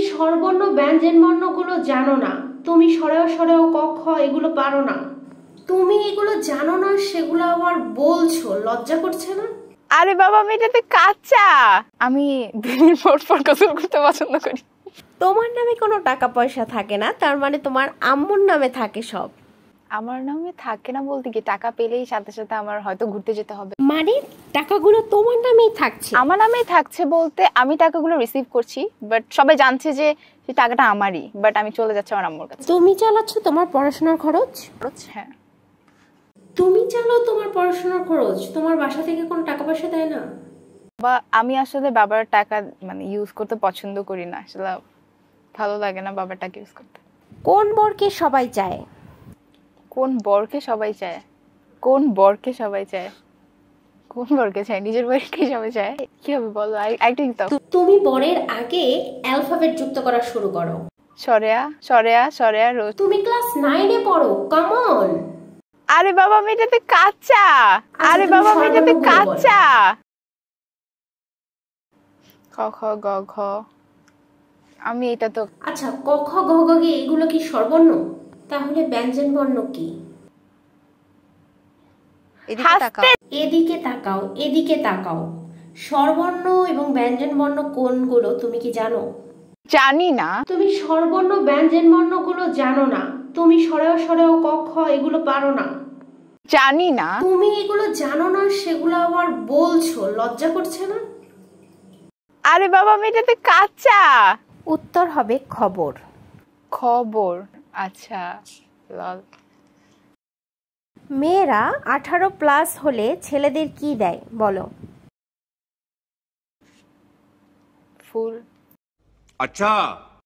স্বরবর্ণ ব্যঞ্জন বর্ণগুলো জানো না, তুমি সরেও সরেও ক খ এগুলো পারো না, তুমি এগুলো জানো না সেগুলো আবার বলছো, লজ্জা করছে না? আরে বাবা আমি এটাতে কাঁচা, আমি দিনের পর পর গোসল করতে পছন্দ করি। তোমার নামে কোনো টাকা পয়সা থাকে না, তার মানে তোমার আম্মুর নামে থাকে সব। আমার নামে থাকে না বলতে কি, টাকা পেলেই সাথে সাথে আমার হয়তো ঘুরতে যেতে হবে। মানে টাকাগুলো তোমার নামেই থাকছে? আমার নামেই থাকছে বলতে আমি টাকাগুলো রিসিভ করছি, বাট সবাই জানছে যে টাকাটা আমারই, বাট আমি চলে যাচ্ছি আমার আম্মুর কাছে। তুমি চালাচ্ছ তোমার পড়াশোনার খরচ? হ্যাঁ। তুমি চালাও তোমার পড়াশোনার খরচ, তোমার বাসা থেকে কোনো টাকা পয়সা দেয় না? বা আমি আসলে বাবার টাকা মানে ইউজ করতে পছন্দ করি না, আসলে ভালো লাগে না বাবার টাকা ইউজ করতে। কোন বরকে সবাই চায়? কোন বরকে সবাই চায়? কোন বরকে সবাই চায়? কোন বরকে চায়? নিজের বাড়িকে সবাই চায়? কি হবে বলো, আরেকটু দাও। তুমি বরের আগে অ্যালফাবেট যুক্ত করা শুরু করো। সরেয়া সরেয়া সরেয়া রোজ। তুমি ক্লাস 9 এ পড়ো, কাম অন। আরে বাবা আমি এটাতে কাঁচা, আরে বাবা আমি এটাতে কাঁচা। ক খ গ ঘ, আমি এটা তো। আচ্ছা ক খ গ ঘ গে এগুলো কি স্বরবর্ণ? তাহলে ব্যঞ্জন বর্ণ কি? এদিকে তাকাও, এদিকে তাকাও। স্বরবর্ণ এবং ব্যঞ্জন বর্ণ কোনগুলো তুমি কি জানো? জানি না। তুমি স্বরবর্ণ ব্যঞ্জন বর্ণগুলো জানো না, তুমি সরেও সরেও ক খ এগুলো পারো না, জানি না। তুমি এগুলো জানো না সেগুলো আবার বলছো, লজ্জা করছে না? আরে বাবা আমি এটাতে কাঁচা। উত্তর হবে খবর। খবর, আচ্ছা লল। মেয়েরা 18+ হলে ছেলেদের কি দেয় বলো? ফুল। अच्छा